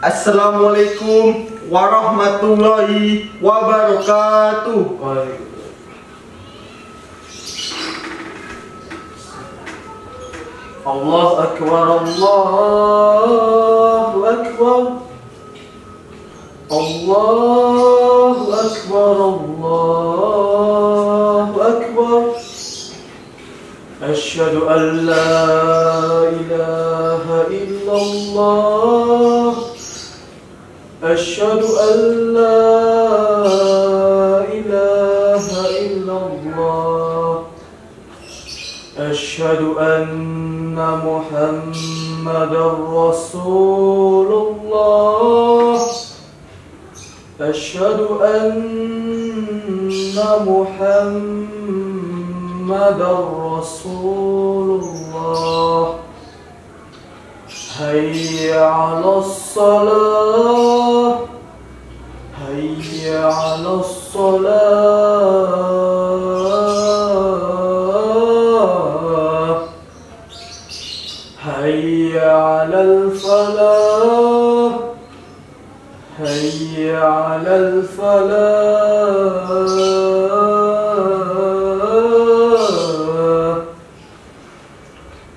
Assalamualaikum warahmatullahi wabarakatuh. Allahu Akbar, Allahu Akbar, Allahu Akbar, Allahu Akbar. Asyhadu an la ilaha illallah, asyhadu an la ilaha illallah, asyhadu anna Muhammadar Rasulullah, asyhadu anna Muhammadar Rasulullah. Hayya 'alas salah, hayya 'alas salah, hayya 'alal falah, hayya 'alal falah.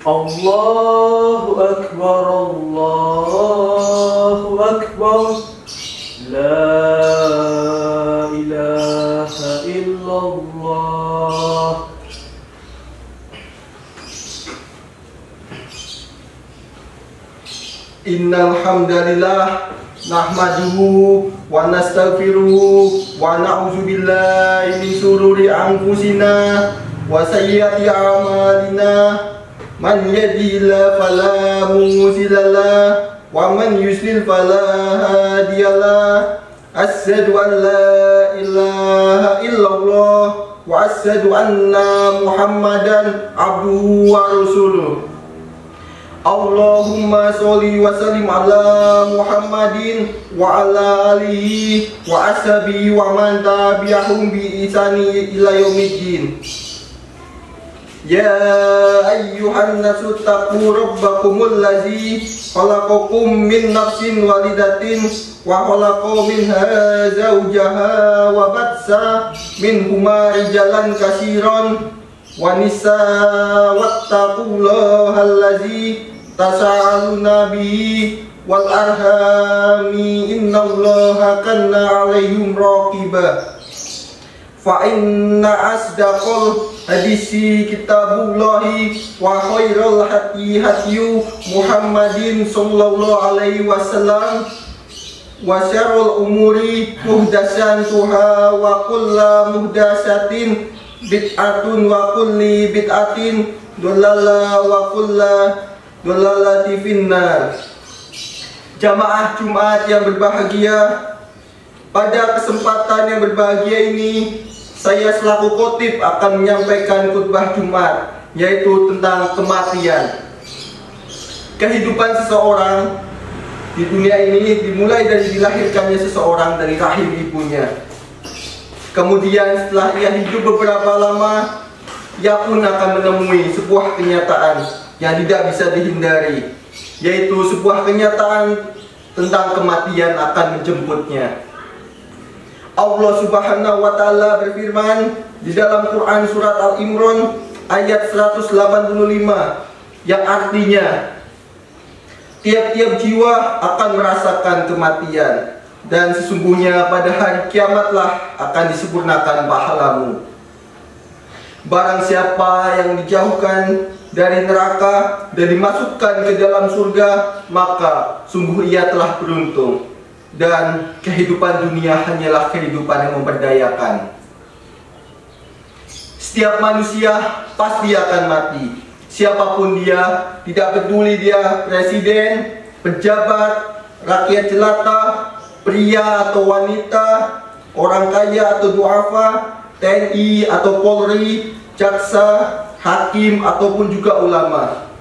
Allahu Akbar, Allahu Akbar, la ilaha illallah. Innal hamdalillah nahmaduhu wa nastaghfiruhu wa na'udzu billahi min shururi anfusina wa sayyiati a'malina. Man yahdihillahu fala mudilla lahu wa man yudlil fala hadiyalah. Asyhadu an la ilaha illallah wa asyhadu anna Muhammadan abduhu wa rasuluh. Allahumma sholli wa sallim ala Muhammadin wa ala alihi wa ashabihi wa man tabi'ahum bi ihsani ila yaumiddin. Ya ayyuhan nasu taqu rabbakumul ladzi khalaqakum min nafsin walidatin wa khalaqa minha zawjaha wa batsa minhuma rijalan katsiran wa nisaa wattaqullaha allazi tasaaluna bihi wal arhami innallaha kana 'alaihim raqiba. Fa inna asdaqal hadisi kitabullahi wa khairal hadi hadyu Muhammadin sallallahu alaihi wasallam wa syarrul umuri muhdatsatuha wa kullu muhdatsatin bid'atun wa kulli bid'atin dhalalah wa kullu dhalalati finnar. Jamaah Jumat yang berbahagia, pada kesempatan yang berbahagia ini saya selaku khotib akan menyampaikan khutbah Jumat, yaitu tentang kematian. Kehidupan seseorang di dunia ini dimulai dari dilahirkannya seseorang dari rahim ibunya. Kemudian setelah ia hidup beberapa lama, ia pun akan menemui sebuah kenyataan yang tidak bisa dihindari, yaitu sebuah kenyataan tentang kematian akan menjemputnya. Allah Subhanahu wa Ta'ala berfirman di dalam Quran surat Al-Imran ayat 185 yang artinya tiap-tiap jiwa akan merasakan kematian, dan sesungguhnya pada hari kiamatlah akan disempurnakan pahalamu. Barang siapa yang dijauhkan dari neraka dan dimasukkan ke dalam surga, maka sungguh ia telah beruntung. Dan kehidupan dunia hanyalah kehidupan yang memberdayakan. Setiap manusia pasti akan mati. Siapapun dia, tidak peduli dia presiden, pejabat, rakyat jelata, pria atau wanita, orang kaya atau duafa, TNI atau Polri, jaksa, hakim ataupun juga ulama.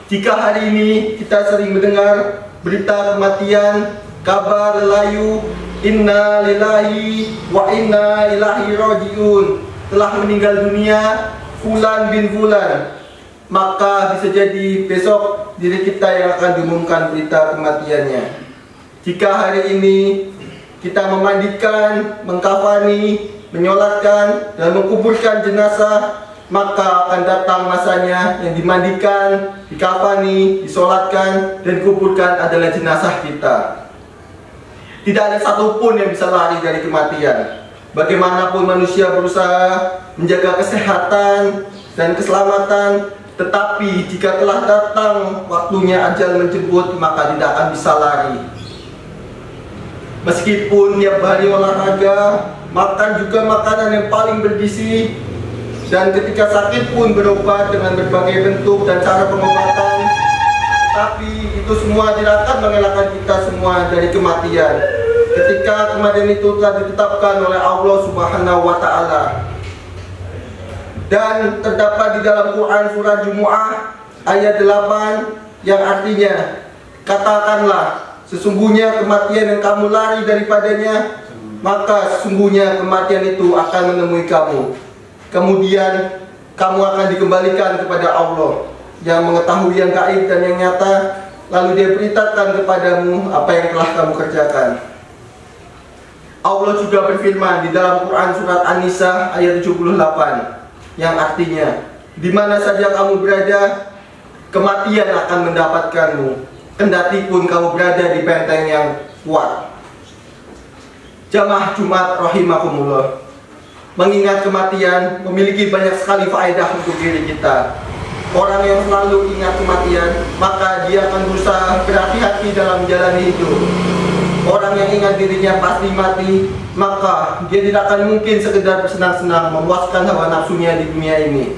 Jika hari ini kita sering mendengar berita kematian, kabar layu, inna lillahi wa inna ilaihi rajiun, telah meninggal dunia Fulan bin Fulan. Maka bisa jadi besok diri kita yang akan diumumkan berita kematiannya. Jika hari ini kita memandikan, mengkafani, menyolatkan, dan menguburkan jenazah, maka akan datang masanya yang dimandikan, dikafani, disolatkan, dan dikuburkan adalah jenazah kita. Tidak ada satupun yang bisa lari dari kematian. Bagaimanapun manusia berusaha menjaga kesehatan dan keselamatan, tetapi jika telah datang waktunya ajal menjemput, maka tidak akan bisa lari. Meskipun tiap hari olahraga, makan juga makanan yang paling bergizi, dan ketika sakit pun berobat dengan berbagai bentuk dan cara pengobatan, tapi itu semua tidak akan mengelakkan kita semua dari kematian. Ketika kematian itu telah ditetapkan oleh Allah Subhanahu wa Ta'ala. Dan terdapat di dalam Quran surah Jumu'ah ayat 8 yang artinya, katakanlah, sesungguhnya kematian yang kamu lari daripadanya, maka sesungguhnya kematian itu akan menemui kamu. Kemudian kamu akan dikembalikan kepada Allah yang mengetahui yang gaib dan yang nyata, lalu Dia beritakan kepadamu apa yang telah kamu kerjakan. Allah juga berfirman di dalam Quran surat An-Nisa ayat 78 yang artinya, di mana saja kamu berada, kematian akan mendapatkanmu, kendati pun kamu berada di benteng yang kuat. Jamaah Jumat rahimakumullah, mengingat kematian memiliki banyak sekali faedah untuk diri kita. Orang yang selalu ingat kematian, maka dia akan berusaha berhati-hati dalam menjalani hidup. Orang yang ingat dirinya pasti mati, maka dia tidak akan mungkin sekedar bersenang-senang memuaskan hawa nafsunya di dunia ini.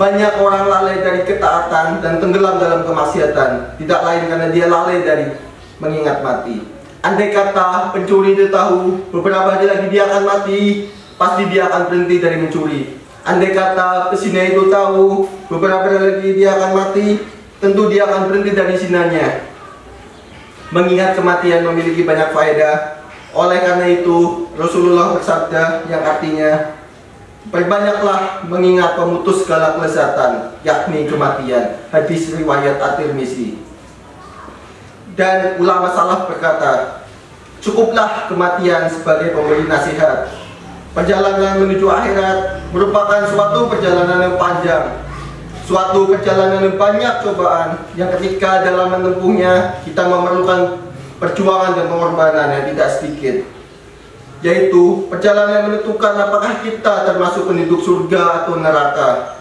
Banyak orang lalai dari ketaatan dan tenggelam dalam kemaksiatan, tidak lain karena dia lalai dari mengingat mati. Andai kata pencuri itu tahu beberapa hari lagi dia akan mati, pasti dia akan berhenti dari mencuri. Andai kata pesina itu tahu beberapa hari lagi dia akan mati, tentu dia akan berhenti dari sinanya. Mengingat kematian memiliki banyak faedah. Oleh karena itu Rasulullah bersabda yang artinya, perbanyaklah mengingat pemutus segala kelezatan, yakni kematian. Hadis riwayat At-Tirmizi. Dan ulama salaf berkata, cukuplah kematian sebagai pemberi nasihat. Perjalanan menuju akhirat merupakan suatu perjalanan yang panjang, suatu perjalanan yang banyak cobaan, yang ketika dalam menempuhnya kita memerlukan perjuangan dan pengorbanan yang tidak sedikit, yaitu perjalanan yang menentukan apakah kita termasuk penduduk surga atau neraka.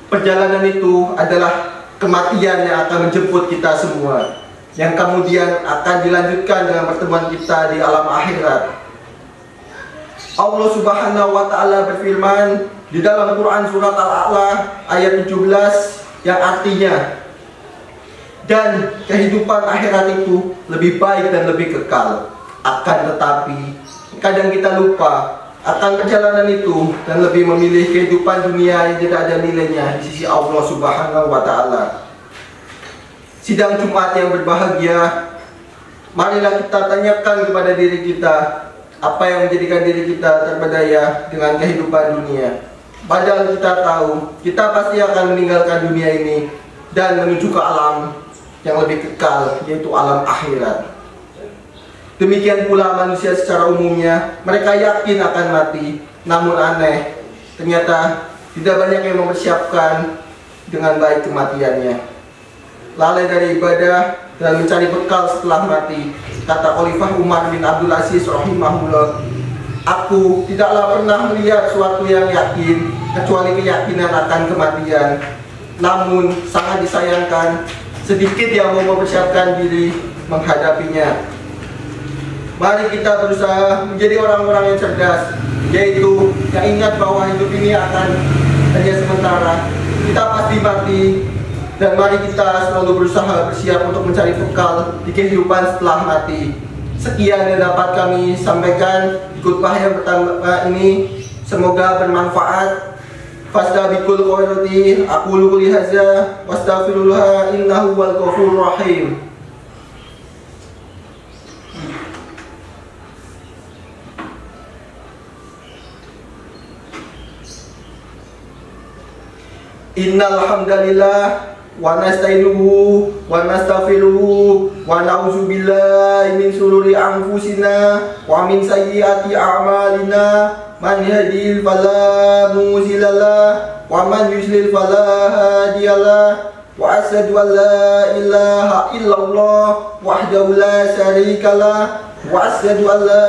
Perjalanan itu adalah kematian yang akan menjemput kita semua, yang kemudian akan dilanjutkan dengan pertemuan kita di alam akhirat. Allah Subhanahu wa Ta'ala berfirman di dalam Quran surat Al-A'la ayat 17 yang artinya, dan kehidupan akhirat itu lebih baik dan lebih kekal. Akan tetapi kadang kita lupa akan perjalanan itu dan lebih memilih kehidupan dunia yang tidak ada nilainya di sisi Allah Subhanahu wa Ta'ala. Sidang Jumat yang berbahagia, marilah kita tanyakan kepada diri kita, apa yang menjadikan diri kita terpedaya dengan kehidupan dunia. Padahal kita tahu kita pasti akan meninggalkan dunia ini dan menuju ke alam yang lebih kekal, yaitu alam akhirat. Demikian pula manusia secara umumnya, mereka yakin akan mati, namun aneh, ternyata tidak banyak yang mempersiapkan dengan baik kematiannya. Lalai dari ibadah dan mencari bekal setelah mati. Kata Khalifah Umar bin Abdul Aziz rahimahullah, aku tidaklah pernah melihat suatu yang yakin kecuali keyakinan akan kematian. Namun sangat disayangkan, sedikit yang mau mempersiapkan diri menghadapinya. Mari kita berusaha menjadi orang-orang yang cerdas, yaitu yang ingat bahwa hidup ini akan hanya sementara. Kita pasti mati, dan mari kita selalu berusaha bersiap untuk mencari bekal di kehidupan setelah mati. Sekian yang dapat kami sampaikan di khutbah yang pertama ini. Semoga bermanfaat. Fastabikul khairati, aqulu qouli hadza wastaghfirullah innahu wal ghafurur rahim. Innal hamdalillah wa nasta'inuhu wa nastaghfiruhu wa na'udzu billahi min shururi anfusina wa min sayyiati a'malina. Man yahdihil fala mudhillalah wa man yudlil fala hadiyalah. Wa asyhadu an la ilaha illallah wahdahu la syarikalah wa asyhadu anna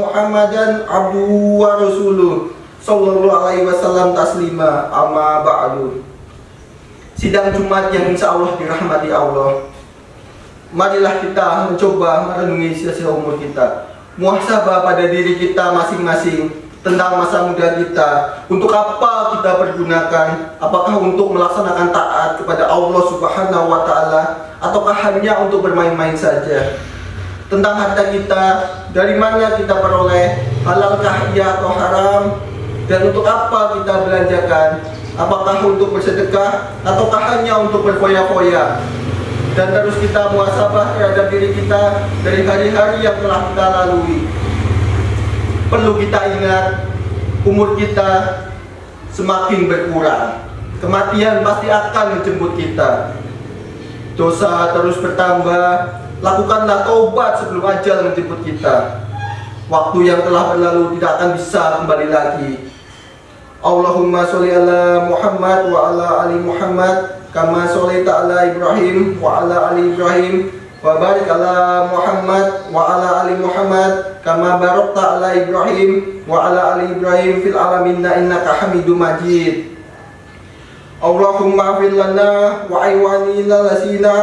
Muhammadan abduhu wa rasuluh sallallahu alaihi wasallam taslima. Amma ba'du. Sidang Jumat yang insya Allah dirahmati Allah, marilah kita mencoba merenungi sisa umur kita, muhasabah pada diri kita masing-masing tentang masa muda kita. Untuk apa kita pergunakan? Apakah untuk melaksanakan taat kepada Allah Subhanahu wa Ta'ala, ataukah hanya untuk bermain-main saja? Tentang harta kita, dari mana kita peroleh, halalkah ia atau haram, dan untuk apa kita belanjakan? Apakah untuk bersedekah ataukah hanya untuk berfoya-foya? Dan terus kita muhasabah terhadap diri kita dari hari-hari yang telah kita lalui. Perlu kita ingat, umur kita semakin berkurang. Kematian pasti akan menjemput kita. Dosa terus bertambah. Lakukanlah taubat sebelum ajal menjemput kita. Waktu yang telah berlalu tidak akan bisa kembali lagi. Allahumma sholli ala Muhammad wa ala ali Muhammad kama sholaita ala Ibrahim wa ala ali Ibrahim wa barik ala Muhammad wa ala ali Muhammad kama barakta ala Ibrahim wa ala ali Ibrahim fil alamin innaka Hamidum Majid. Allahumma ighfir lana wa aywanina lasina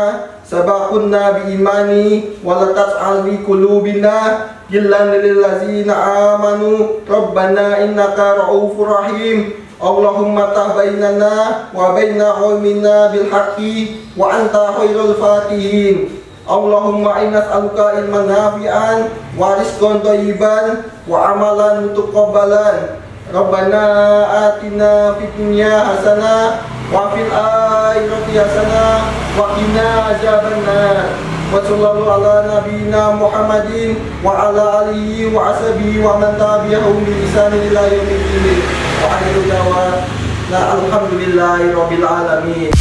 sabaqunna bi imani wa la tas'al bi qulubina gillan lil ladzina amanu rabbana innaka ra'ufur rahim. Allahumma tahbainana wa baina qaumina bil haqqi wa anta khairul fatihin. Allahumma inna nas'aluka ilman nafi'an wa rizqan thayyiban wa amalan mutaqabbalan. Rabbana atina fid dunya hasanah wa fil akhirati hasanah wa qina azabannar. Wa sallallahu ala nabiyyina Muhammadin wa ala alihi wa ashabihi wa man tabi'ahum bi ihsan ila yaumil din. Wa akhiru da'wana alhamdulillahi rabbil alamin.